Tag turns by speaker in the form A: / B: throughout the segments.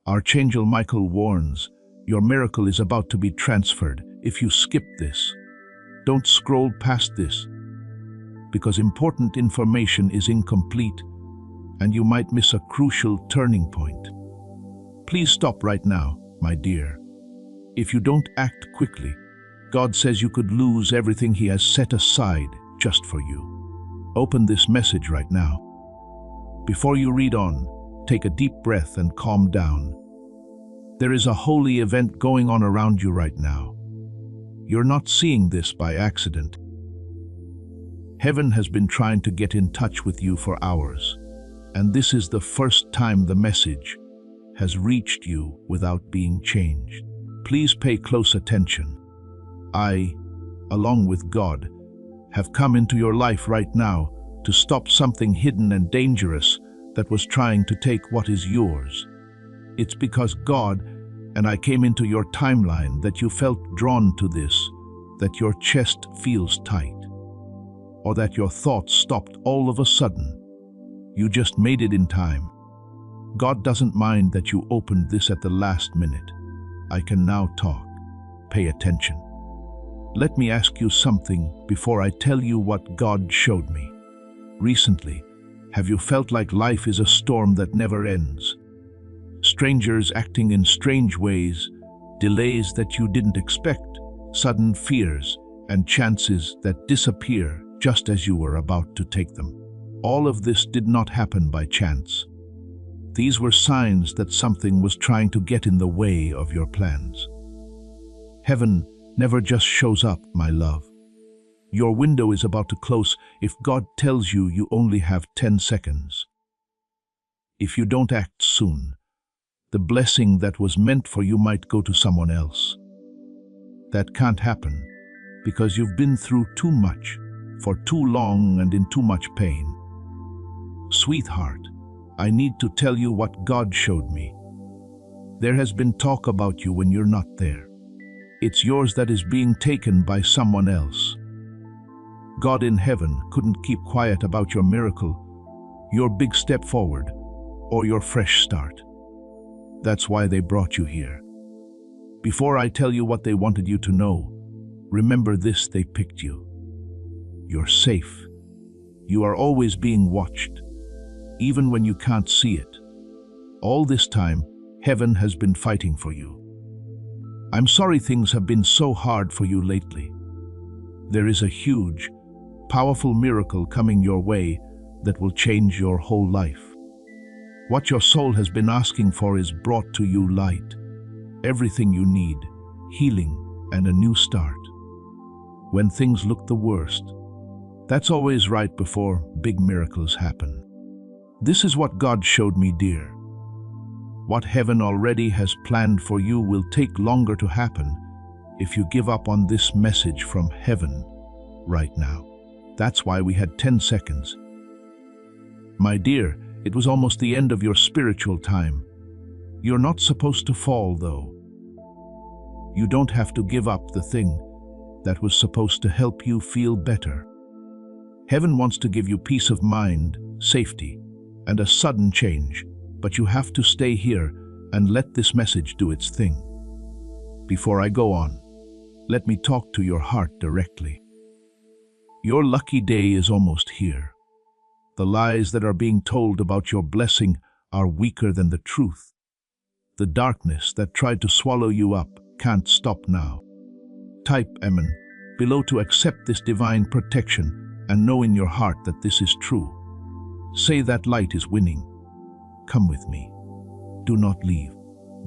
A: Archangel Michael warns, your miracle is about to be transferred if you skip this. Don't scroll past this, because important information is incomplete and you might miss a crucial turning point. Please stop right now, my dear. If you don't act quickly, God says you could lose everything He has set aside just for you. Open this message right now. Before you read on, take a deep breath and calm down. There is a holy event going on around you right now. You're not seeing this by accident. Heaven has been trying to get in touch with you for hours, and this is the first time the message has reached you without being changed. Please pay close attention. I, along with God, have come into your life right now to stop something hidden and dangerous that was trying to take what is yours. It's because God and I came into your timeline that you felt drawn to this, that your chest feels tight, or that your thoughts stopped all of a sudden. You just made it in time. God doesn't mind that you opened this at the last minute. I can now talk. Pay attention. Let me ask you something before I tell you what God showed me. Recently, have you felt like life is a storm that never ends? Strangers acting in strange ways, delays that you didn't expect, sudden fears, and chances that disappear just as you were about to take them. All of this did not happen by chance. These were signs that something was trying to get in the way of your plans. Heaven never just shows up, my love. Your window is about to close if God tells you you only have 10 seconds. If you don't act soon, the blessing that was meant for you might go to someone else. That can't happen because you've been through too much, for too long and in too much pain. Sweetheart, I need to tell you what God showed me. There has been talk about you when you're not there. It's yours that is being taken by someone else. God in heaven couldn't keep quiet about your miracle, your big step forward, or your fresh start. That's why they brought you here. Before I tell you what they wanted you to know, remember this: they picked you. You're safe. You are always being watched, even when you can't see it. All this time, heaven has been fighting for you. I'm sorry things have been so hard for you lately. There is a huge, powerful miracle coming your way that will change your whole life. What your soul has been asking for is brought to you: light, everything you need, healing, and a new start. When things look the worst, that's always right before big miracles happen. This is what God showed me, dear. What heaven already has planned for you will take longer to happen if you give up on this message from heaven right now. That's why we had 10 seconds. My dear, it was almost the end of your spiritual time. You're not supposed to fall, though. You don't have to give up the thing that was supposed to help you feel better. Heaven wants to give you peace of mind, safety, and a sudden change, but you have to stay here and let this message do its thing. Before I go on, let me talk to your heart directly. Your lucky day is almost here. The lies that are being told about your blessing are weaker than the truth. The darkness that tried to swallow you up can't stop now. Type Amen below to accept this divine protection and know in your heart that this is true. Say that light is winning. Come with me. Do not leave.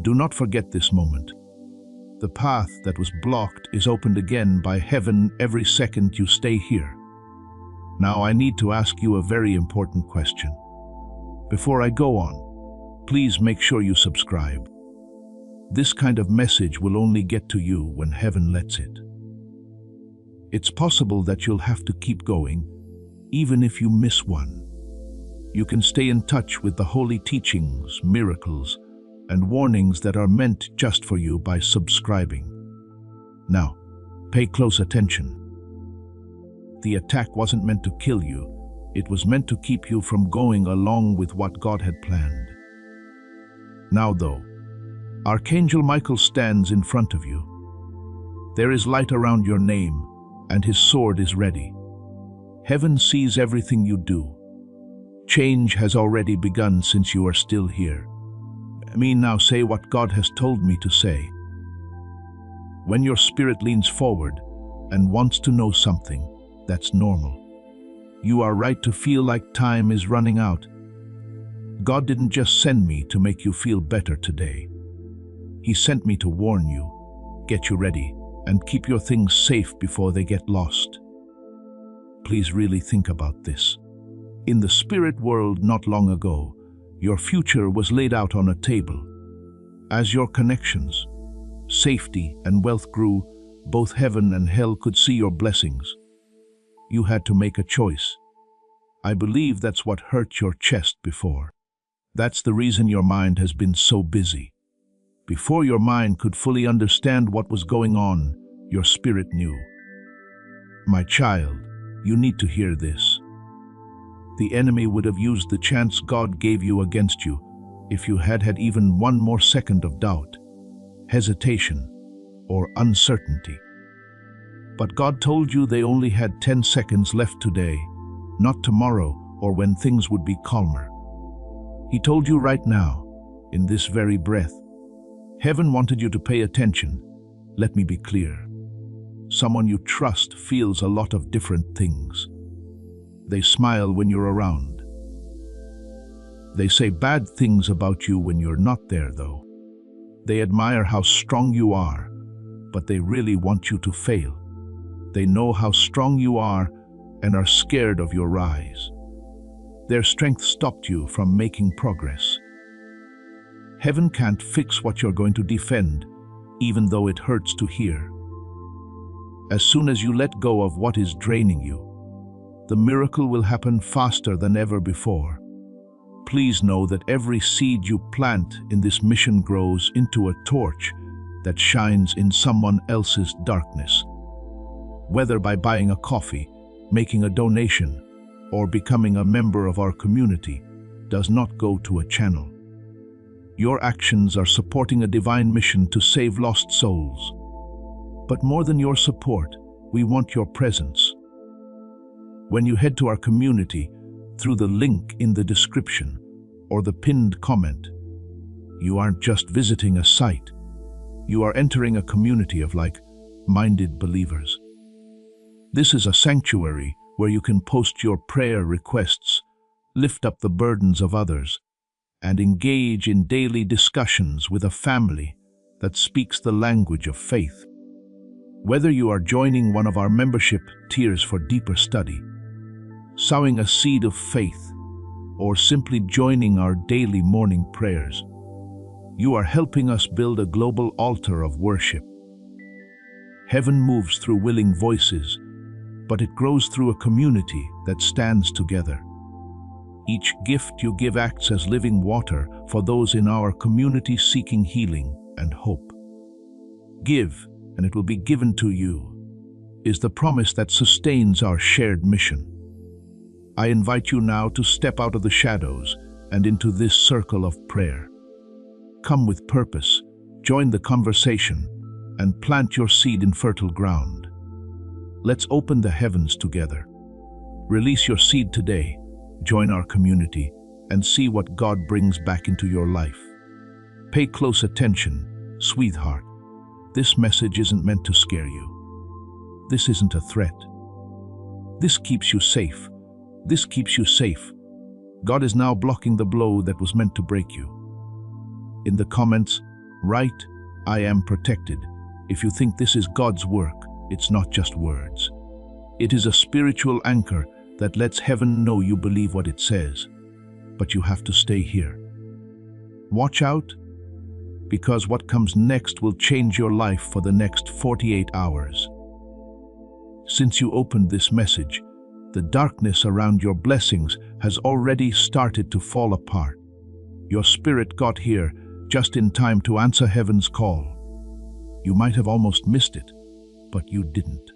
A: Do not forget this moment. The path that was blocked is opened again by heaven every second you stay here. Now I need to ask you a very important question. Before I go on, please make sure you subscribe. This kind of message will only get to you when heaven lets it. It's possible that you'll have to keep going, even if you miss one. You can stay in touch with the holy teachings, miracles, and warnings that are meant just for you by subscribing. Now, pay close attention. The attack wasn't meant to kill you. It was meant to keep you from going along with what God had planned. Now though, Archangel Michael stands in front of you. There is light around your name, and his sword is ready. Heaven sees everything you do. Change has already begun since you are still here. Me now say what God has told me to say. When your spirit leans forward and wants to know something, that's normal. You are right to feel like time is running out. God didn't just send me to make you feel better today. He sent me to warn you, get you ready, and keep your things safe before they get lost. Please really think about this. In the spirit world not long ago, your future was laid out on a table. As your connections, safety, and wealth grew, both heaven and hell could see your blessings. You had to make a choice. I believe that's what hurt your chest before. That's the reason your mind has been so busy. Before your mind could fully understand what was going on, your spirit knew. My child, you need to hear this. The enemy would have used the chance God gave you against you if you had had even one more second of doubt, hesitation, or uncertainty. But God told you they only had 10 seconds left today, not tomorrow or when things would be calmer. He told you right now, in this very breath. Heaven wanted you to pay attention. Let me be clear. Someone you trust feels a lot of different things. They smile when you're around. They say bad things about you when you're not there, though. They admire how strong you are, but they really want you to fail. They know how strong you are and are scared of your rise. Their strength stopped you from making progress. Heaven can't fix what you're going to defend, even though it hurts to hear. As soon as you let go of what is draining you, the miracle will happen faster than ever before. Please know that every seed you plant in this mission grows into a torch that shines in someone else's darkness. Whether by buying a coffee, making a donation, or becoming a member of our community, does not go to a channel. Your actions are supporting a divine mission to save lost souls. But more than your support, we want your presence. When you head to our community through the link in the description or the pinned comment, you aren't just visiting a site. You are entering a community of like-minded believers. This is a sanctuary where you can post your prayer requests, lift up the burdens of others, and engage in daily discussions with a family that speaks the language of faith. Whether you are joining one of our membership tiers for deeper study, sowing a seed of faith, or simply joining our daily morning prayers, you are helping us build a global altar of worship. Heaven moves through willing voices, but it grows through a community that stands together. Each gift you give acts as living water for those in our community seeking healing and hope. Give, and it will be given to you, is the promise that sustains our shared mission. I invite you now to step out of the shadows and into this circle of prayer. Come with purpose, join the conversation, and plant your seed in fertile ground. Let's open the heavens together. Release your seed today, join our community, and see what God brings back into your life. Pay close attention, sweetheart. This message isn't meant to scare you. This isn't a threat. This keeps you safe. This keeps you safe. God is now blocking the blow that was meant to break you. In the comments, write, "I am protected." If you think this is God's work, it's not just words. It is a spiritual anchor that lets heaven know you believe what it says. But you have to stay here. Watch out, because what comes next will change your life for the next 48 hours. Since you opened this message, the darkness around your blessings has already started to fall apart. Your spirit got here just in time to answer heaven's call. You might have almost missed it, but you didn't.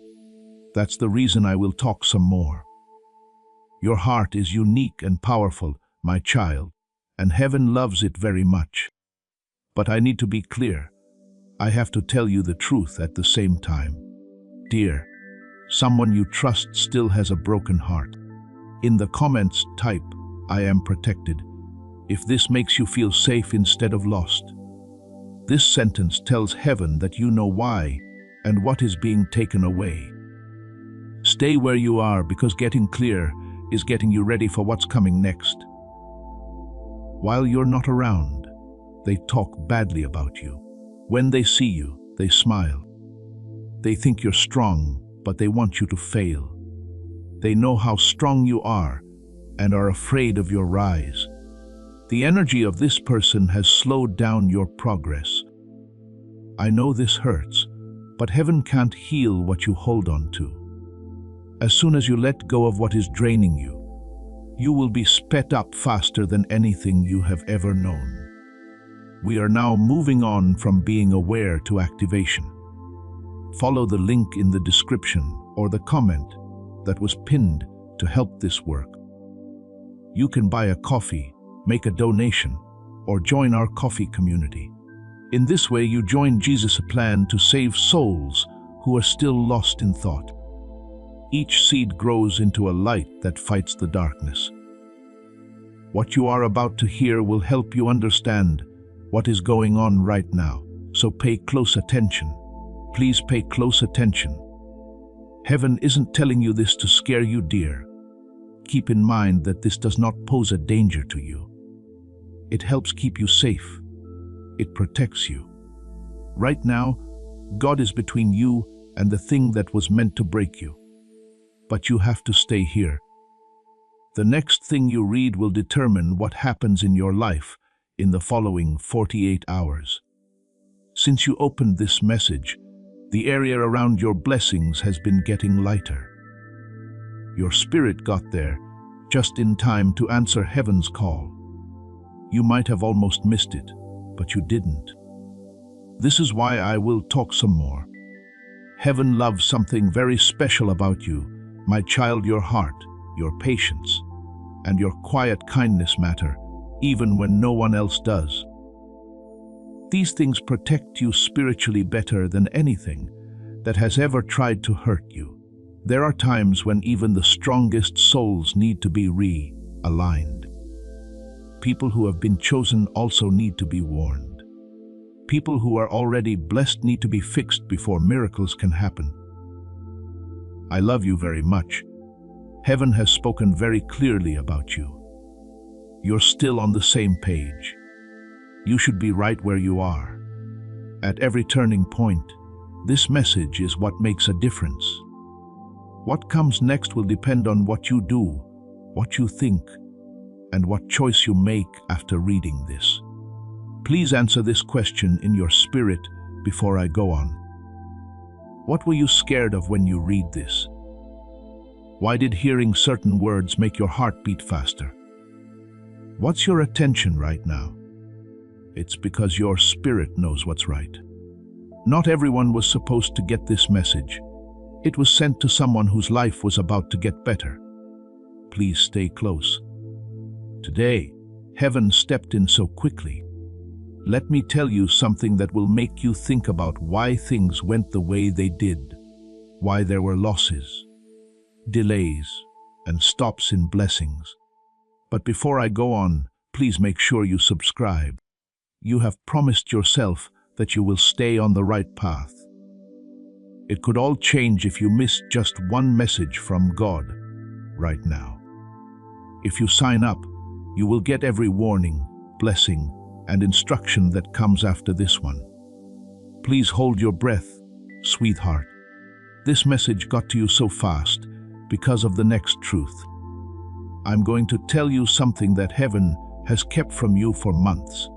A: That's the reason I will talk some more. Your heart is unique and powerful, my child, and heaven loves it very much. But I need to be clear. I have to tell you the truth at the same time. Dear, someone you trust still has a broken heart. In the comments, type, "I am protected," if this makes you feel safe instead of lost. This sentence tells heaven that you know why and what is being taken away. Stay where you are, because getting clear is getting you ready for what's coming next. While you're not around, they talk badly about you. When they see you, they smile. They think you're strong, but they want you to fail. They know how strong you are and are afraid of your rise. The energy of this person has slowed down your progress. I know this hurts, but heaven can't heal what you hold on to. As soon as you let go of what is draining you, you will be sped up faster than anything you have ever known. We are now moving on from being aware to activation. Follow the link in the description or the comment that was pinned to help this work. You can buy a coffee, make a donation, or join our coffee community. In this way, you join Jesus' plan to save souls who are still lost in thought. Each seed grows into a light that fights the darkness. What you are about to hear will help you understand what is going on right now, so pay close attention. Please pay close attention. Heaven isn't telling you this to scare you, dear. Keep in mind that this does not pose a danger to you. It helps keep you safe. It protects you. Right now, God is between you and the thing that was meant to break you. But you have to stay here. The next thing you read will determine what happens in your life in the following 48 hours. Since you opened this message, the area around your blessings has been getting lighter. Your spirit got there just in time to answer heaven's call. You might have almost missed it, but you didn't. This is why I will talk some more. Heaven loves something very special about you, my child. Your heart, your patience, and your quiet kindness matter, even when no one else does. These things protect you spiritually better than anything that has ever tried to hurt you. There are times when even the strongest souls need to be realigned. People who have been chosen also need to be warned. People who are already blessed need to be fixed before miracles can happen. I love you very much. Heaven has spoken very clearly about you. You're still on the same page. You should be right where you are. At every turning point, this message is what makes a difference. What comes next will depend on what you do, what you think, and what choice you make after reading this. Please answer this question in your spirit before I go on. What were you scared of when you read this? Why did hearing certain words make your heart beat faster? What's your attention right now? It's because your spirit knows what's right. Not everyone was supposed to get this message. It was sent to someone whose life was about to get better. Please stay close. Today, heaven stepped in so quickly. Let me tell you something that will make you think about why things went the way they did, why there were losses, delays, and stops in blessings. But before I go on, please make sure you subscribe. You have promised yourself that you will stay on the right path. It could all change if you missed just one message from God right now. If you sign up, you will get every warning, blessing, and instruction that comes after this one. Please hold your breath, sweetheart. This message got to you so fast because of the next truth. I'm going to tell you something that heaven has kept from you for months.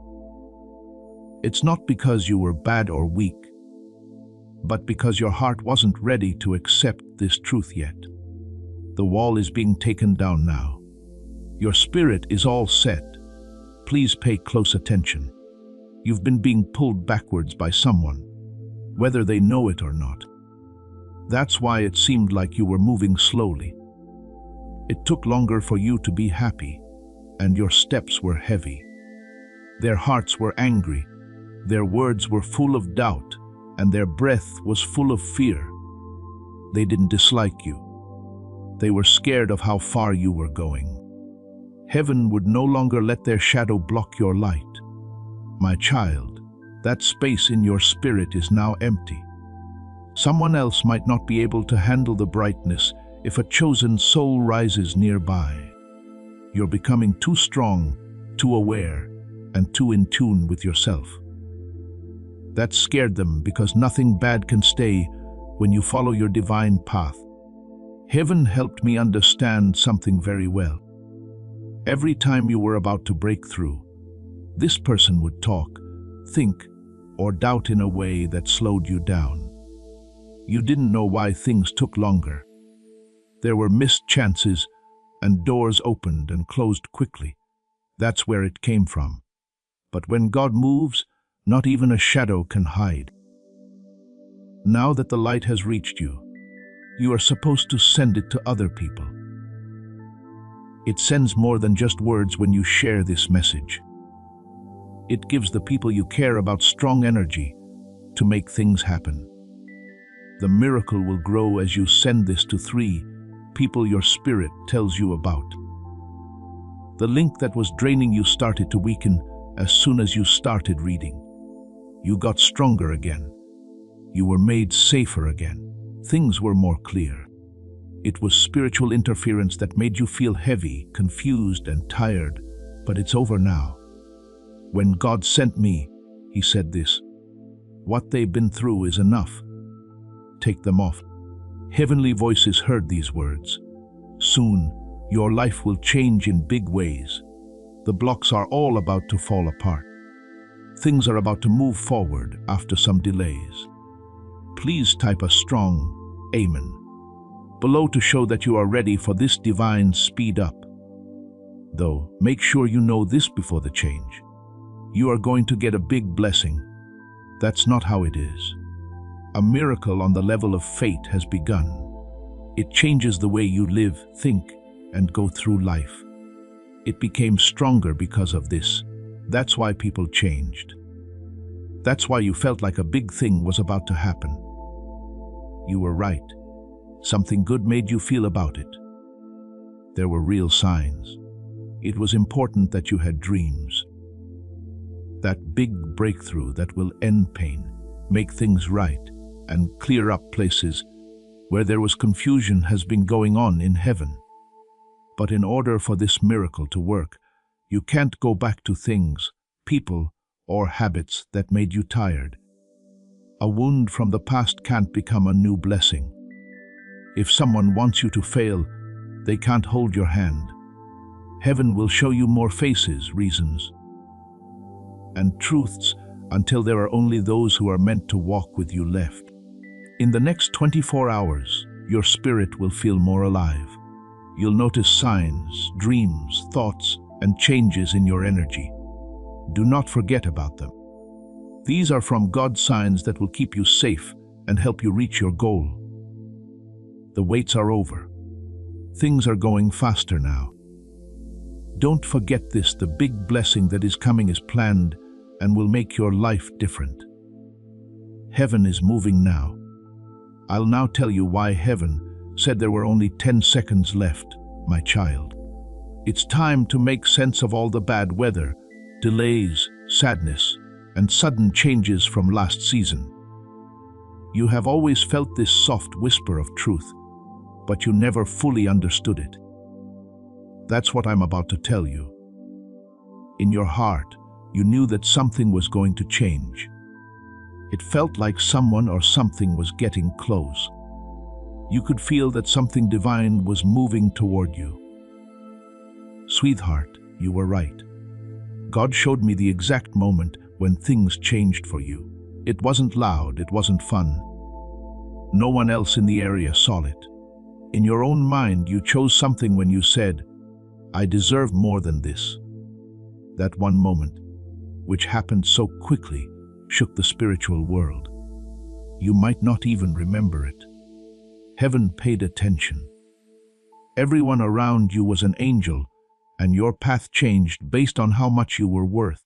A: It's not because you were bad or weak, but because your heart wasn't ready to accept this truth yet. The wall is being taken down now. Your spirit is all set. Please pay close attention. You've been being pulled backwards by someone, whether they know it or not. That's why it seemed like you were moving slowly. It took longer for you to be happy, and your steps were heavy. Their hearts were angry, Their words were full of doubt, and their breath was full of fear. They didn't dislike you. They were scared of how far you were going. Heaven would no longer let their shadow block your light. My child, that space in your spirit is now empty. Someone else might not be able to handle the brightness if a chosen soul rises nearby. You're becoming too strong, too aware, and too in tune with yourself. That scared them because nothing bad can stay when you follow your divine path. Heaven helped me understand something very well. Every time you were about to break through, this person would talk, think, or doubt in a way that slowed you down. You didn't know why things took longer. There were missed chances, and doors opened and closed quickly. That's where it came from. But when God moves, not even a shadow can hide. Now that the light has reached you, you are supposed to send it to other people. It sends more than just words when you share this message. It gives the people you care about strong energy to make things happen. The miracle will grow as you send this to 3 people your spirit tells you about. The link that was draining you started to weaken as soon as you started reading. You got stronger again. You were made safer again. Things were more clear. It was spiritual interference that made you feel heavy, confused, and tired, but it's over now. When God sent me, He said this: what they've been through is enough. Take them off. Heavenly voices heard these words. Soon, your life will change in big ways. The blocks are all about to fall apart. Things are about to move forward after some delays. Please type a strong Amen below to show that you are ready for this divine speed up. Though, make sure you know this before the change. You are going to get a big blessing. That's not how it is. A miracle on the level of fate has begun. It changes the way you live, think, and go through life. It became stronger because of this. That's why people changed. That's why you felt like a big thing was about to happen. You were right. Something good made you feel about it. There were real signs. It was important that you had dreams. That big breakthrough that will end pain, make things right, and clear up places where there was confusion has been going on in heaven. But in order for this miracle to work, you can't go back to things, people, or habits that made you tired. A wound from the past can't become a new blessing. If someone wants you to fail, they can't hold your hand. Heaven will show you more faces, reasons, and truths until there are only those who are meant to walk with you left. In the next 24 hours, your spirit will feel more alive. You'll notice signs, dreams, thoughts, and changes in your energy. Do not forget about them. These are from God's signs that will keep you safe and help you reach your goal. The waits are over. Things are going faster now. Don't forget this: the big blessing that is coming is planned and will make your life different. Heaven is moving now. I'll now tell you why heaven said there were only 10 seconds left, my child. It's time to make sense of all the bad weather, delays, sadness, and sudden changes from last season. You have always felt this soft whisper of truth, but you never fully understood it. That's what I'm about to tell you. In your heart, you knew that something was going to change. It felt like someone or something was getting close. You could feel that something divine was moving toward you. Sweetheart, you were right. God showed me the exact moment when things changed for you. It wasn't loud, it wasn't fun. No one else in the area saw it. In your own mind, you chose something when you said, "I deserve more than this." That one moment, which happened so quickly, shook the spiritual world. You might not even remember it. Heaven paid attention. Everyone around you was an angel, and your path changed based on how much you were worth.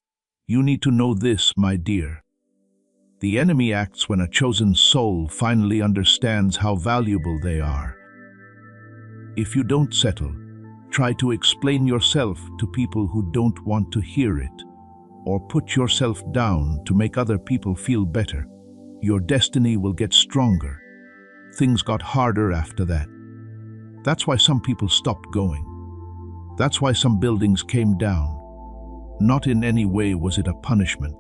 A: You need to know this, my dear. The enemy acts when a chosen soul finally understands how valuable they are. If you don't settle, try to explain yourself to people who don't want to hear it, or put yourself down to make other people feel better. Your destiny will get stronger. Things got harder after that. That's why some people stopped going. That's why some buildings came down. Not in any way was it a punishment.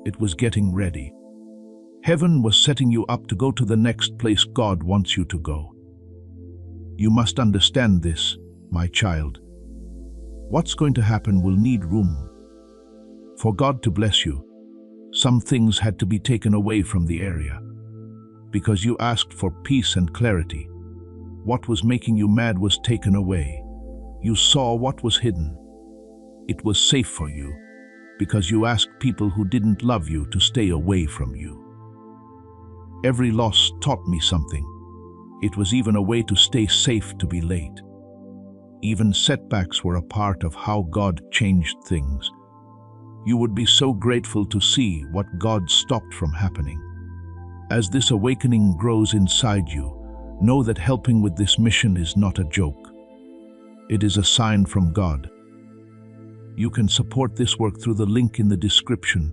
A: It was getting ready. Heaven was setting you up to go to the next place God wants you to go. You must understand this, my child. What's going to happen will need room. For God to bless you, some things had to be taken away from the area. Because you asked for peace and clarity. What was making you mad was taken away. You saw what was hidden. It was safe for you, because you asked people who didn't love you to stay away from you. Every loss taught me something. It was even a way to stay safe to be late. Even setbacks were a part of how God changed things. You would be so grateful to see what God stopped from happening. As this awakening grows inside you, know that helping with this mission is not a joke. It is a sign from God. You can support this work through the link in the description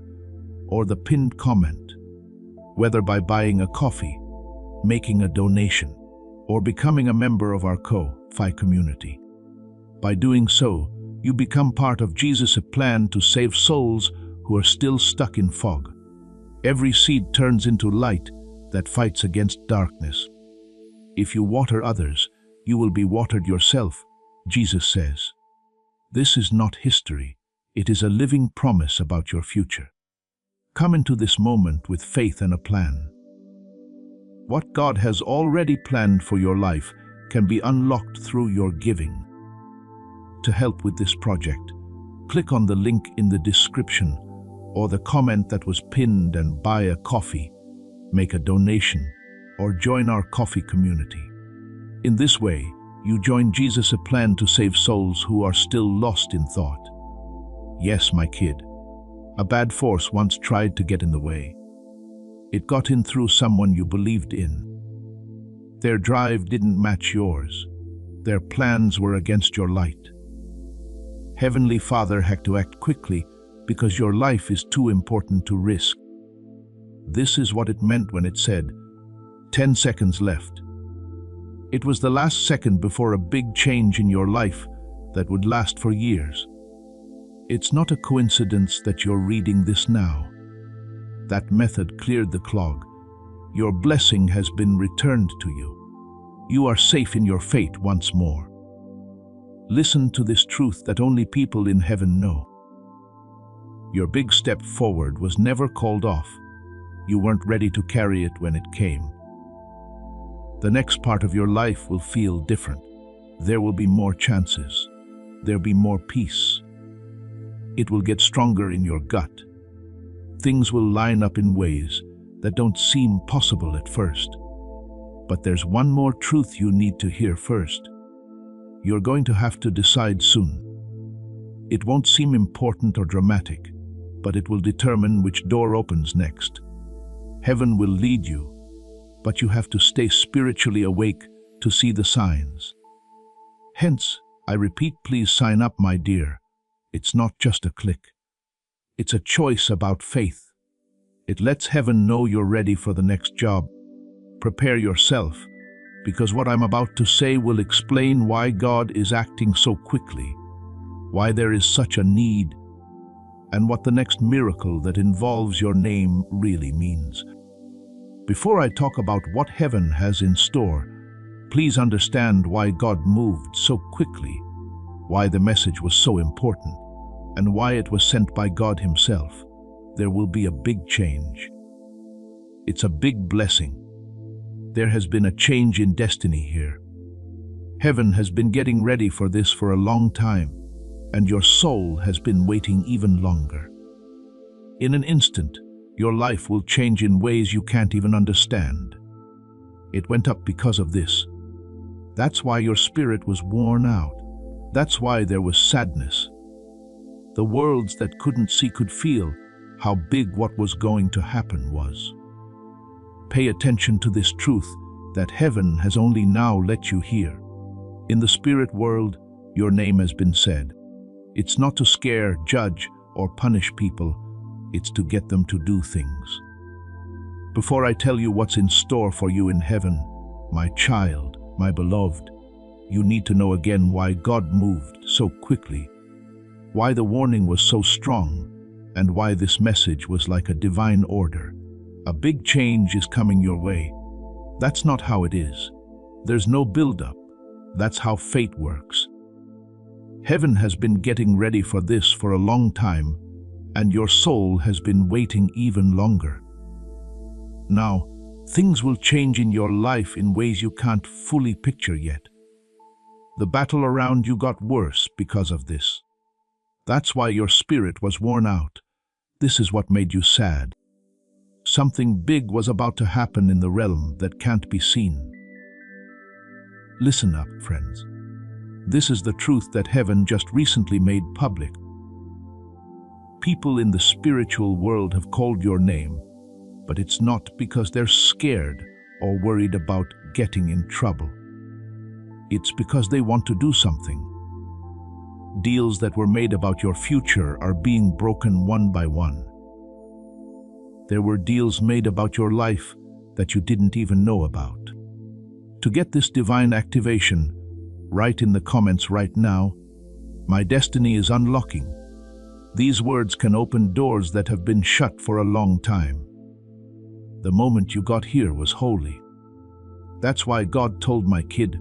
A: or the pinned comment, whether by buying a coffee, making a donation, or becoming a member of our Ko-Fi community. By doing so, you become part of Jesus' plan to save souls who are still stuck in fog. Every seed turns into light that fights against darkness. If you water others, you will be watered yourself, Jesus says. This is not history. It is a living promise about your future. Come into this moment with faith and a plan. What God has already planned for your life can be unlocked through your giving. To help with this project, click on the link in the description or the comment that was pinned and buy a coffee, make a donation, or join our coffee community. In this way, you join Jesus' plan to save souls who are still lost in thought. Yes, my kid, a bad force once tried to get in the way. It got in through someone you believed in. Their drive didn't match yours. Their plans were against your light. Heavenly Father had to act quickly because your life is too important to risk. This is what it meant when it said, 10 seconds left. It was the last second before a big change in your life that would last for years. It's not a coincidence that you're reading this now. That method cleared the clog. Your blessing has been returned to you. You are safe in your fate once more. Listen to this truth that only people in heaven know. Your big step forward was never called off. You weren't ready to carry it when it came. The next part of your life will feel different. There will be more chances. There'll be more peace. It will get stronger in your gut. Things will line up in ways that don't seem possible at first. But there's one more truth you need to hear first. You're going to have to decide soon. It won't seem important or dramatic, but it will determine which door opens next. Heaven will lead you, but you have to stay spiritually awake to see the signs. Hence, I repeat, please sign up, my dear. It's not just a click. It's a choice about faith. It lets heaven know you're ready for the next job. Prepare yourself, because what I'm about to say will explain why God is acting so quickly, why there is such a need, and what the next miracle that involves your name really means. Before I talk about what heaven has in store, please understand why God moved so quickly, why the message was so important, and why it was sent by God Himself. There will be a big change. It's a big blessing. There has been a change in destiny here. Heaven has been getting ready for this for a long time, and your soul has been waiting even longer. In an instant, your life will change in ways you can't even understand. It went up because of this. That's why your spirit was worn out. That's why there was sadness. The worlds that couldn't see could feel, how big what was going to happen was. Pay attention to this truth that heaven has only now let you hear. In the spirit world, your name has been said. It's not to scare, judge, or punish people. It's to get them to do things. Before I tell you what's in store for you in heaven, my child, my beloved, you need to know again why God moved so quickly, why the warning was so strong, and why this message was like a divine order. A big change is coming your way. That's not how it is. There's no build-up. That's how fate works. Heaven has been getting ready for this for a long time, and your soul has been waiting even longer. Now, things will change in your life in ways you can't fully picture yet. The battle around you got worse because of this. That's why your spirit was worn out. This is what made you sad. Something big was about to happen in the realm that can't be seen. Listen up, friends. This is the truth that heaven just recently made public. People in the spiritual world have called your name, but it's not because they're scared or worried about getting in trouble. It's because they want to do something. Deals that were made about your future are being broken one by one. There were deals made about your life that you didn't even know about. To get this divine activation, write in the comments right now, "My destiny is unlocking." These words can open doors that have been shut for a long time. The moment you got here was holy. That's why God told my kid,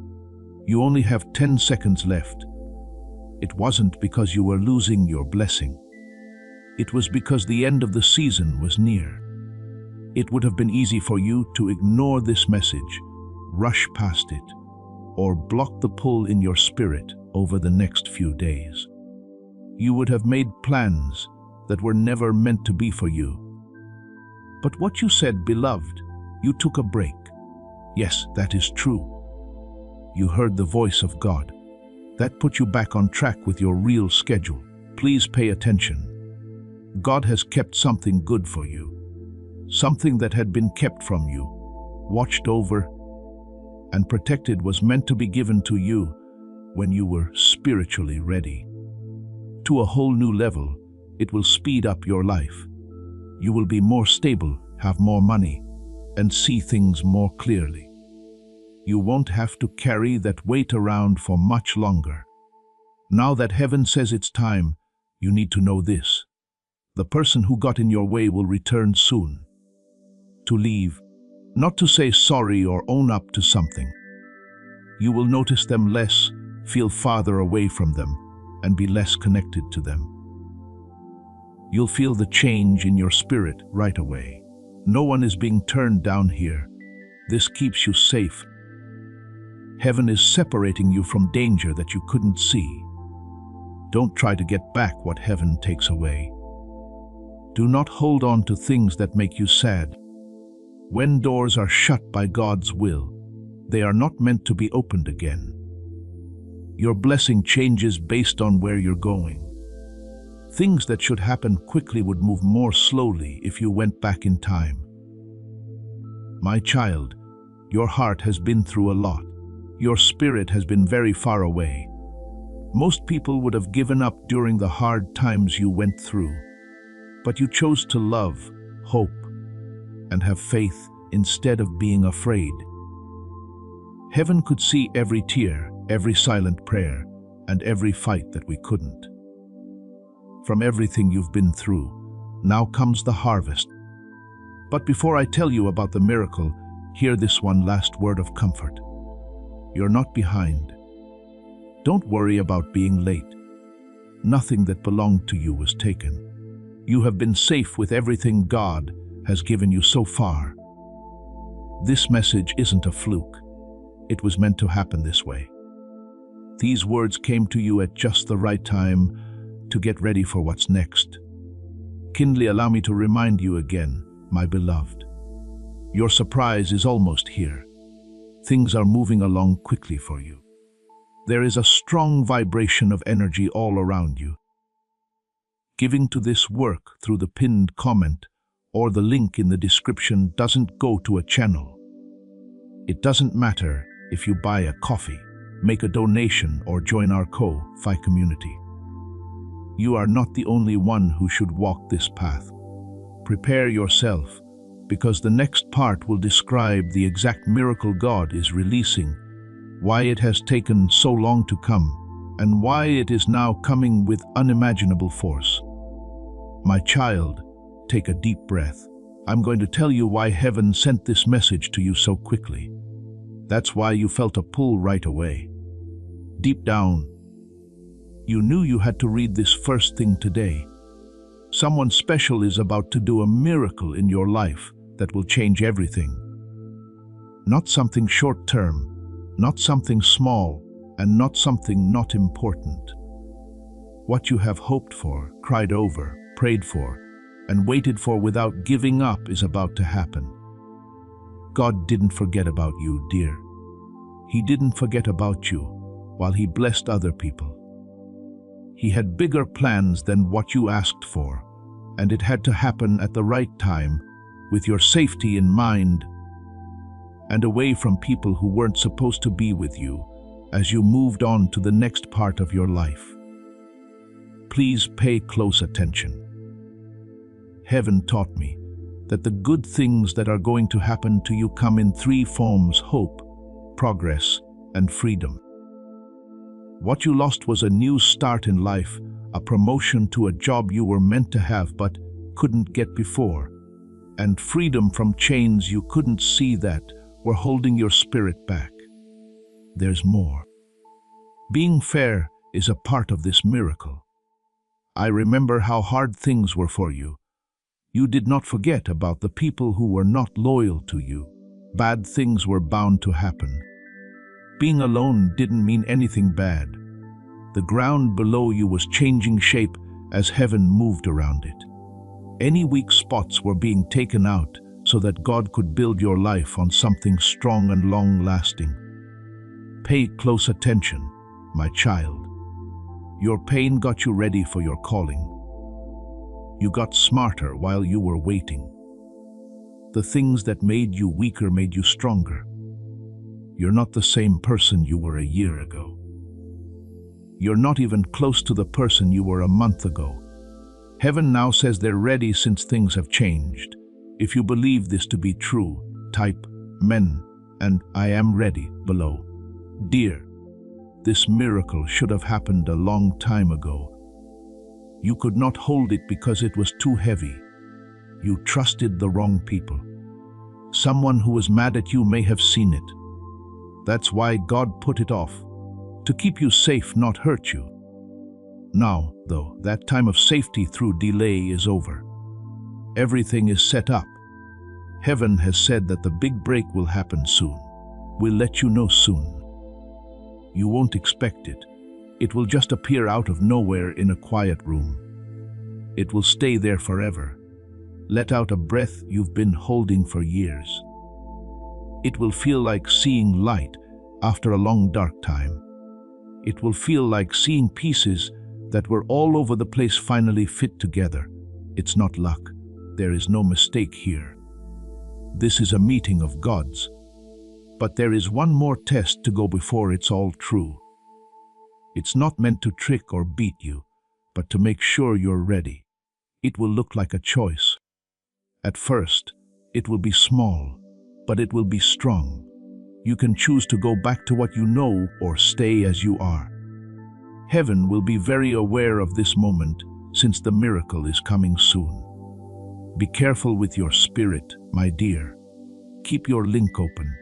A: "You only have 10 seconds left." It wasn't because you were losing your blessing. It was because the end of the season was near. It would have been easy for you to ignore this message, rush past it, or block the pull in your spirit over the next few days. You would have made plans that were never meant to be for you. But what you said, beloved, you took a break. Yes, that is true. You heard the voice of God. That put you back on track with your real schedule. Please pay attention. God has kept something good for you. Something that had been kept from you, watched over, and protected was meant to be given to you when you were spiritually ready. To a whole new level, it will speed up your life. You will be more stable, have more money, and see things more clearly. You won't have to carry that weight around for much longer. Now that heaven says it's time, you need to know this. The person who got in your way will return soon. To leave, not to say sorry or own up to something. You will notice them less, feel farther away from them, and be less connected to them. You'll feel the change in your spirit right away. No one is being turned down here. This keeps you safe. Heaven is separating you from danger that you couldn't see. Don't try to get back what heaven takes away. Do not hold on to things that make you sad. When doors are shut by God's will, they are not meant to be opened again. Your blessing changes based on where you're going. Things that should happen quickly would move more slowly if you went back in time. My child, your heart has been through a lot. Your spirit has been very far away. Most people would have given up during the hard times you went through. But you chose to love, hope, and have faith instead of being afraid. Heaven could see every tear, every silent prayer, and every fight that we couldn't. From everything you've been through, now comes the harvest. But before I tell you about the miracle, hear this one last word of comfort. You're not behind. Don't worry about being late. Nothing that belonged to you was taken. You have been safe with everything God has given you so far. This message isn't a fluke. It was meant to happen this way. These words came to you at just the right time to get ready for what's next. Kindly allow me to remind you again, my beloved. Your surprise is almost here. Things are moving along quickly for you. There is a strong vibration of energy all around you. Giving to this work through the pinned comment or the link in the description doesn't go to a channel. It doesn't matter if you buy a coffee, make a donation, or join our Ko-Fi community. You are not the only one who should walk this path. Prepare yourself, because the next part will describe the exact miracle God is releasing, why it has taken so long to come, and why it is now coming with unimaginable force. My child, take a deep breath. I'm going to tell you why heaven sent this message to you so quickly. That's why you felt a pull right away. Deep down, you knew you had to read this first thing today. Someone special is about to do a miracle in your life that will change everything. Not something short-term, not something small, and not something not important. What you have hoped for, cried over, prayed for, and waited for without giving up is about to happen. God didn't forget about you, dear. He didn't forget about you while He blessed other people. He had bigger plans than what you asked for, and it had to happen at the right time, with your safety in mind, and away from people who weren't supposed to be with you as you moved on to the next part of your life. Please pay close attention. Heaven taught me that the good things that are going to happen to you come in three forms: hope, progress, and freedom. What you lost was a new start in life, a promotion to a job you were meant to have but couldn't get before, and freedom from chains you couldn't see that were holding your spirit back. There's more. Being fair is a part of this miracle. I remember how hard things were for you. You did not forget about the people who were not loyal to you. Bad things were bound to happen. Being alone didn't mean anything bad. The ground below you was changing shape as heaven moved around it. Any weak spots were being taken out so that God could build your life on something strong and long-lasting. Pay close attention, my child. Your pain got you ready for your calling. You got smarter while you were waiting. The things that made you weaker made you stronger. You're not the same person you were a year ago. You're not even close to the person you were a month ago. Heaven now says they're ready since things have changed. If you believe this to be true, type "men" and "I am ready" below. Dear, this miracle should have happened a long time ago. You could not hold it because it was too heavy. You trusted the wrong people. Someone who was mad at you may have seen it. That's why God put it off, to keep you safe, not hurt you. Now, though, that time of safety through delay is over. Everything is set up. Heaven has said that the big break will happen soon. We'll let you know soon. You won't expect it. It will just appear out of nowhere in a quiet room. It will stay there forever. Let out a breath you've been holding for years. It will feel like seeing light after a long dark time. It will feel like seeing pieces that were all over the place finally fit together. It's not luck. There is no mistake here. This is a meeting of gods. But there is one more test to go before it's all true. It's not meant to trick or beat you, but to make sure you're ready. It will look like a choice. At first, it will be small, but it will be strong. You can choose to go back to what you know or stay as you are. Heaven will be very aware of this moment since the miracle is coming soon. Be careful with your spirit, my dear. Keep your link open.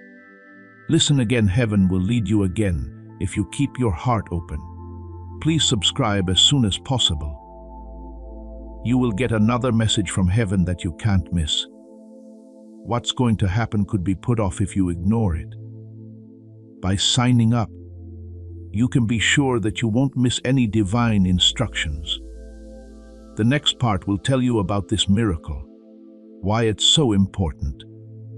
A: Listen again, heaven will lead you again if you keep your heart open. Please subscribe as soon as possible. You will get another message from heaven that you can't miss. What's going to happen could be put off if you ignore it. By signing up, you can be sure that you won't miss any divine instructions. The next part will tell you about this miracle, why it's so important,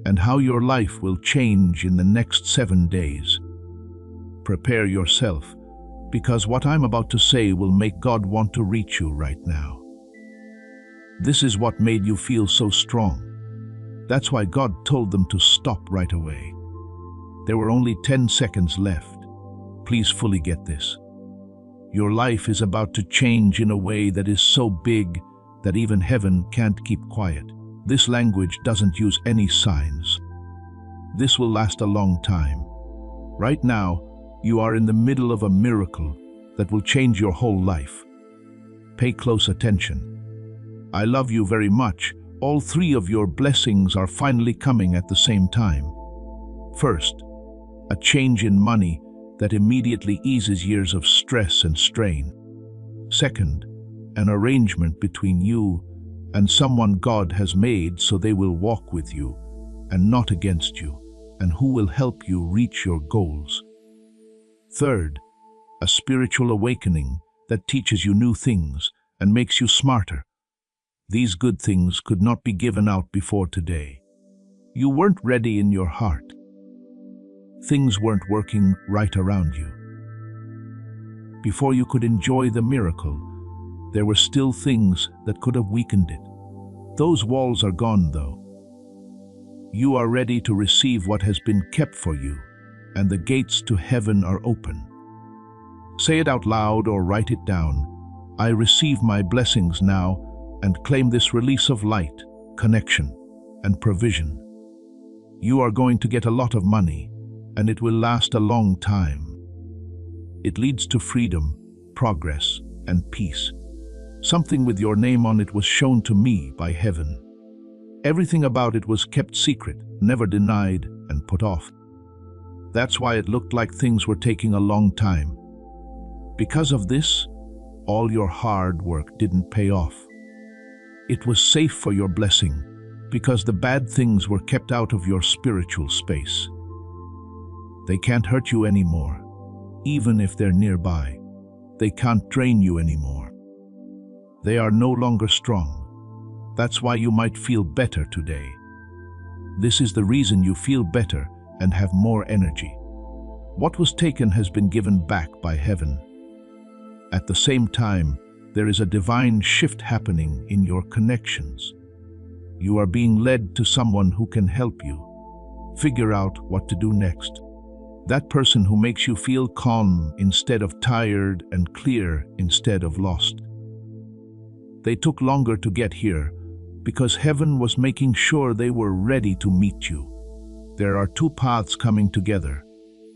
A: and how your life will change in the next 7 days. Prepare yourself, because what I'm about to say will make God want to reach you right now. This is what made you feel so strong. That's why God told them to stop right away. There were only 10 seconds left. Please fully get this. Your life is about to change in a way that is so big that even heaven can't keep quiet. This language doesn't use any signs. This will last a long time. Right now, you are in the middle of a miracle that will change your whole life. Pay close attention. I love you very much. All three of your blessings are finally coming at the same time. First, a change in money that immediately eases years of stress and strain. Second, an arrangement between you and someone God has made so they will walk with you and not against you, and who will help you reach your goals. Third, a spiritual awakening that teaches you new things and makes you smarter. These good things could not be given out before today. You weren't ready in your heart. Things weren't working right around you. Before you could enjoy the miracle, there were still things that could have weakened it. Those walls are gone, though. You are ready to receive what has been kept for you, and the gates to heaven are open. Say it out loud or write it down. I receive my blessings now and claim this release of light, connection, and provision. You are going to get a lot of money, and it will last a long time. It leads to freedom, progress, and peace. Something with your name on it was shown to me by heaven. Everything about it was kept secret, never denied, and put off. That's why it looked like things were taking a long time. Because of this, all your hard work didn't pay off. It was safe for your blessing, because the bad things were kept out of your spiritual space. They can't hurt you anymore, even if they're nearby. They can't drain you anymore. They are no longer strong. That's why you might feel better today. This is the reason you feel better and have more energy. What was taken has been given back by heaven. At the same time, there is a divine shift happening in your connections. You are being led to someone who can help you figure out what to do next. That person who makes you feel calm instead of tired and clear instead of lost. They took longer to get here because heaven was making sure they were ready to meet you. There are two paths coming together.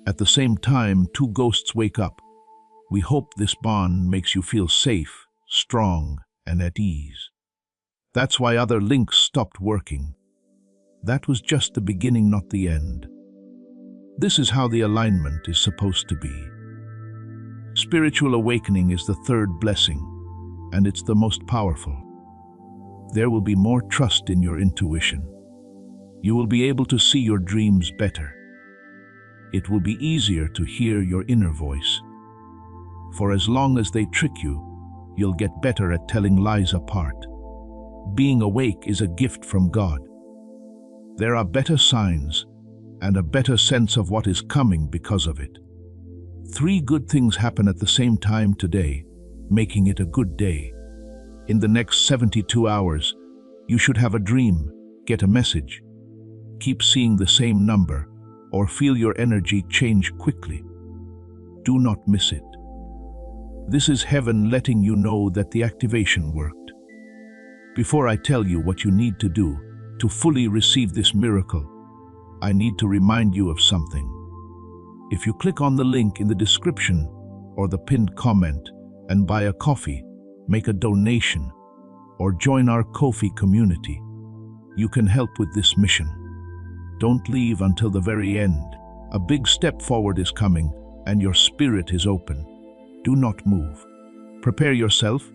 A: At the same time, two ghosts wake up. We hope this bond makes you feel safe, strong, and at ease. That's why other links stopped working. That was just the beginning, not the end. This is how the alignment is supposed to be. Spiritual awakening is the third blessing, and it's the most powerful. There will be more trust in your intuition. You will be able to see your dreams better. It will be easier to hear your inner voice. For as long as they trick you, you'll get better at telling lies apart. Being awake is a gift from God. There are better signs and a better sense of what is coming because of it. 3 good things happen at the same time today, making it a good day. In the next 72 hours, you should have a dream, get a message, keep seeing the same number, or feel your energy change quickly. Do not miss it. This is heaven letting you know that the activation worked. Before I tell you what you need to do to fully receive this miracle, I need to remind you of something. If you click on the link in the description or the pinned comment and buy a coffee, make a donation, or join our Ko-fi community, you can help with this mission. Don't leave until the very end. A big step forward is coming and your spirit is open. Do not move. Prepare yourself,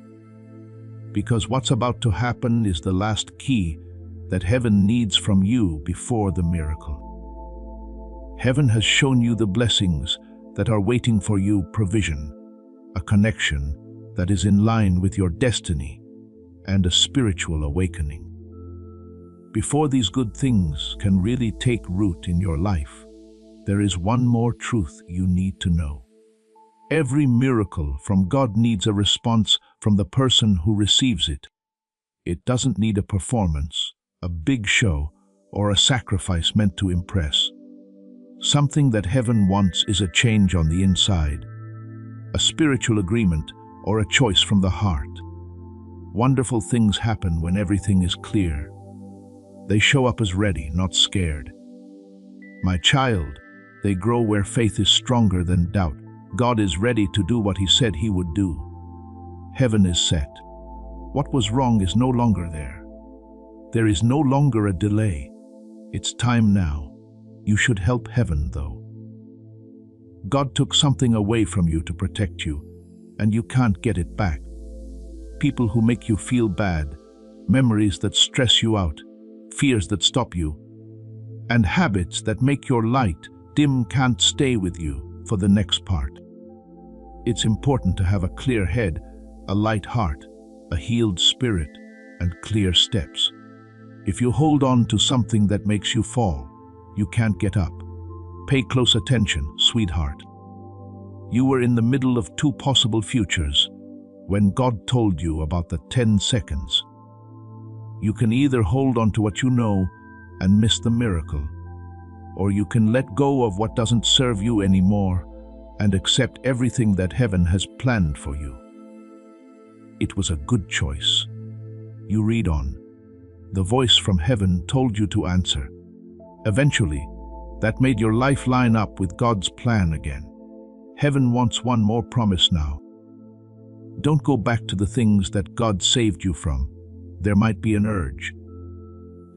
A: because what's about to happen is the last key that heaven needs from you before the miracle. Heaven has shown you the blessings that are waiting for you: provision, a connection that is in line with your destiny, and a spiritual awakening. Before these good things can really take root in your life, there is one more truth you need to know. Every miracle from God needs a response from the person who receives it. It doesn't need a performance, a big show, or a sacrifice meant to impress. Something that heaven wants is a change on the inside, a spiritual agreement or a choice from the heart. Wonderful things happen when everything is clear. They show up as ready, not scared. My child, they grow where faith is stronger than doubt. God is ready to do what He said He would do. Heaven is set. What was wrong is no longer there. There is no longer a delay. It's time now. You should help heaven, though. God took something away from you to protect you, and you can't get it back. People who make you feel bad, memories that stress you out, fears that stop you, and habits that make your light dim can't stay with you for the next part. It's important to have a clear head, a light heart, a healed spirit, and clear steps. If you hold on to something that makes you fall, you can't get up. Pay close attention, sweetheart. You were in the middle of two possible futures when God told you about the 10 seconds. You can either hold on to what you know and miss the miracle, or you can let go of what doesn't serve you anymore and accept everything that heaven has planned for you. It was a good choice. You read on. The voice from heaven told you to answer. Eventually, that made your life line up with God's plan again. Heaven wants one more promise now. Don't go back to the things that God saved you from. There might be an urge.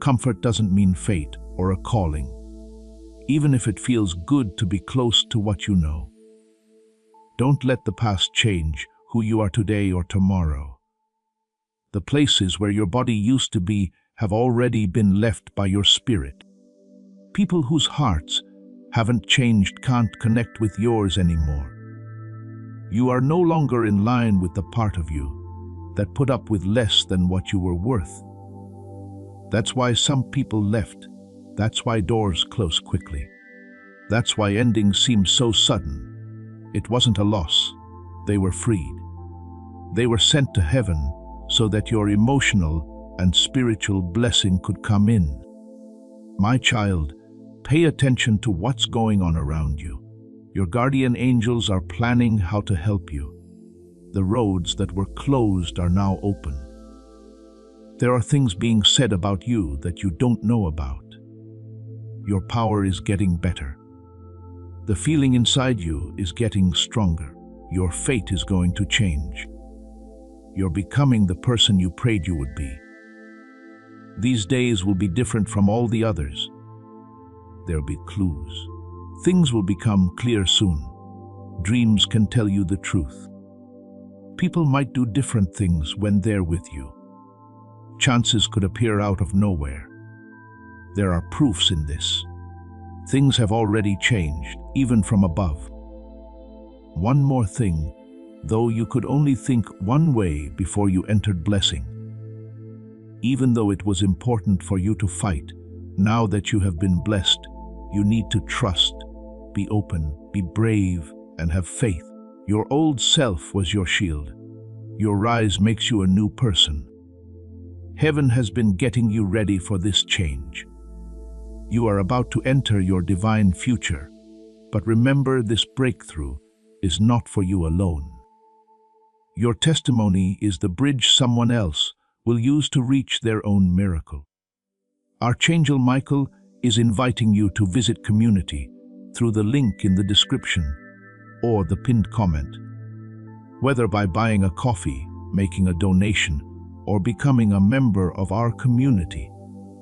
A: Comfort doesn't mean fate or a calling, even if it feels good to be close to what you know. Don't let the past change who you are today or tomorrow. The places where your body used to be have already been left by your spirit. People whose hearts haven't changed can't connect with yours anymore. You are no longer in line with the part of you that put up with less than what you were worth. That's why some people left. That's why doors close quickly. That's why endings seem so sudden. It wasn't a loss. They were freed. They were sent to heaven so that your emotional and spiritual blessing could come in. My child, pay attention to what's going on around you. Your guardian angels are planning how to help you. The roads that were closed are now open. There are things being said about you that you don't know about. Your power is getting better. The feeling inside you is getting stronger. Your fate is going to change. You're becoming the person you prayed you would be. These days will be different from all the others. There'll be clues. Things will become clear soon. Dreams can tell you the truth. People might do different things when they're with you. Chances could appear out of nowhere. There are proofs in this. Things have already changed, even from above. One more thing, though you could only think one way before you entered blessing. Even though it was important for you to fight, now that you have been blessed, you need to trust, be open, be brave, and have faith. Your old self was your shield. Your rise makes you a new person. Heaven has been getting you ready for this change. You are about to enter your divine future, but remember, this breakthrough is not for you alone. Your testimony is the bridge someone else will use to reach their own miracle. Archangel Michael is inviting you to visit community through the link in the description or the pinned comment. Whether by buying a coffee, making a donation, or becoming a member of our community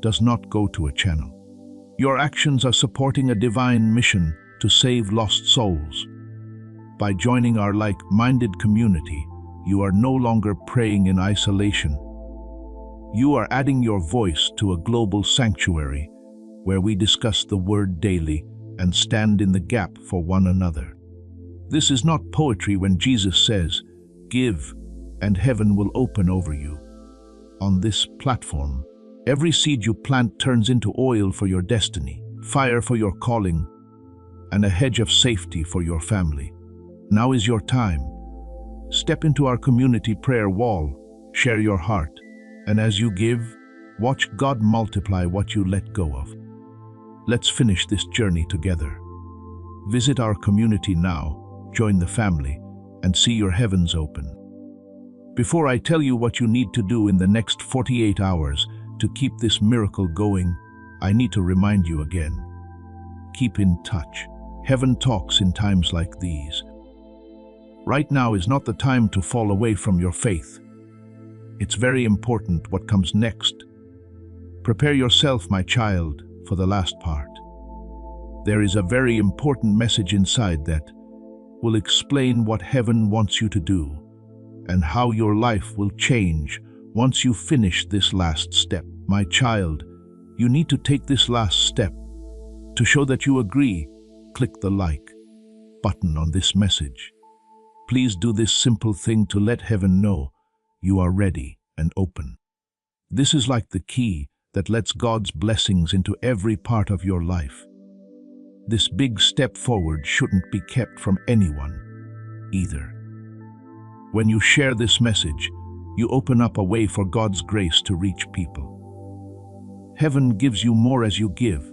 A: does not go to a channel. Your actions are supporting a divine mission to save lost souls. By joining our like-minded community, you are no longer praying in isolation. You are adding your voice to a global sanctuary where we discuss the Word daily and stand in the gap for one another. This is not poetry when Jesus says, "Give, and heaven will open over you." On this platform, every seed you plant turns into oil for your destiny, fire for your calling, and a hedge of safety for your family. Now is your time. Step into our community prayer wall, share your heart, And as you give, watch God multiply what you let go of. Let's finish this journey together. Visit our community now, join the family, and see your heavens open. Before I tell you what you need to do in the next 48 hours to keep this miracle going, I need to remind you again. Keep in touch. Heaven talks in times like these. Right now is not the time to fall away from your faith. It's very important what comes next. Prepare yourself, my child, for the last part. There is a very important message inside that will explain what heaven wants you to do and how your life will change once you finish this last step. My child, you need to take this last step. To show that you agree, click the like button on this message. Please do this simple thing to let heaven know you are ready and open. This is like the key that lets God's blessings into every part of your life. This big step forward shouldn't be kept from anyone either. When you share this message, you open up a way for God's grace to reach people. Heaven gives you more as you give.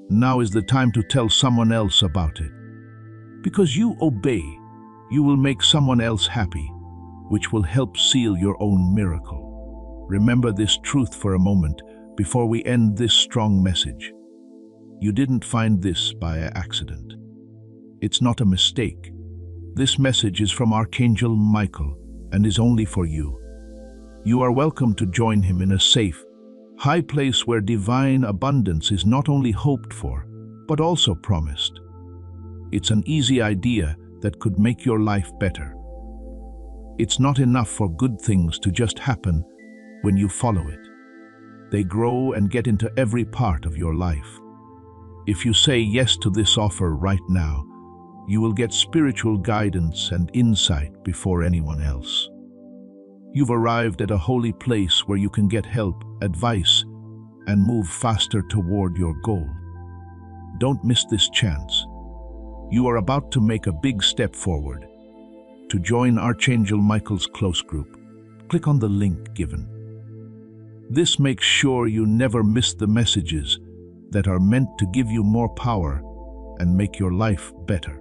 A: Now is the time to tell someone else about it. Because you obey, you will make someone else happy, which will help seal your own miracle. Remember this truth for a moment before we end this strong message. You didn't find this by accident. It's not a mistake. This message is from Archangel Michael and is only for you. You are welcome to join him in a safe, high place where divine abundance is not only hoped for, but also promised. It's an easy idea that could make your life better. It's not enough for good things to just happen when you follow it. They grow and get into every part of your life. If you say yes to this offer right now, you will get spiritual guidance and insight before anyone else. You've arrived at a holy place where you can get help, advice, and move faster toward your goal. Don't miss this chance. You are about to make a big step forward. To join Archangel Michael's close group, click on the link given. This makes sure you never miss the messages that are meant to give you more power and make your life better.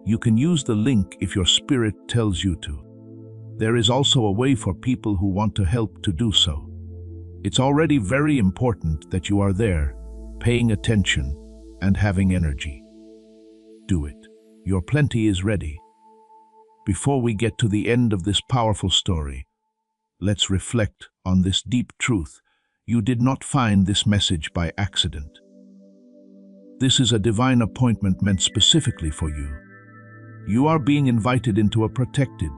A: You can use the link if your spirit tells you to. There is also a way for people who want to help to do so. It's already very important that you are there, paying attention and having energy. Do it. Your plenty is ready. Before we get to the end of this powerful story, let's reflect on this deep truth. You did not find this message by accident. This is a divine appointment meant specifically for you. You are being invited into a protected,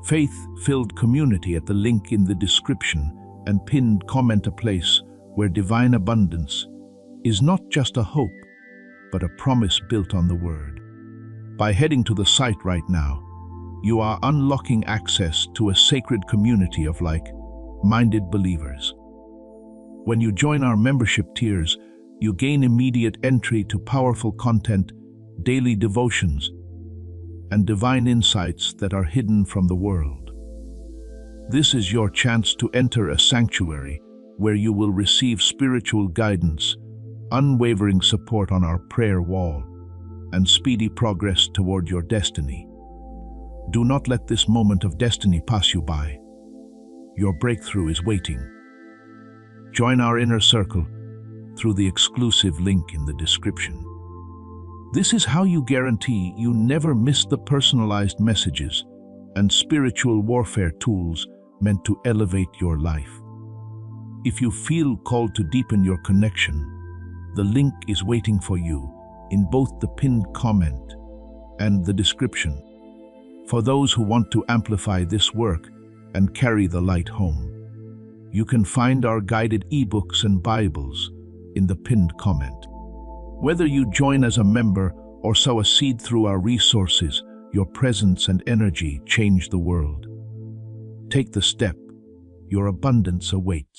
A: faith-filled community at the link in the description and pinned comment, a place where divine abundance is not just a hope, but a promise built on the Word. By heading to the site right now, you are unlocking access to a sacred community of like-minded believers. When you join our membership tiers, you gain immediate entry to powerful content, daily devotions, and divine insights that are hidden from the world. This is your chance to enter a sanctuary where you will receive spiritual guidance, unwavering support on our prayer wall, and speedy progress toward your destiny. Do not let this moment of destiny pass you by. Your breakthrough is waiting. Join our inner circle through the exclusive link in the description. This is how you guarantee you never miss the personalized messages and spiritual warfare tools meant to elevate your life. If you feel called to deepen your connection, the link is waiting for you in both the pinned comment and the description. For those who want to amplify this work and carry the light home, you can find our guided ebooks and Bibles in the pinned comment. Whether you join as a member or sow a seed through our resources, your presence and energy change the world. Take the step. Your abundance awaits.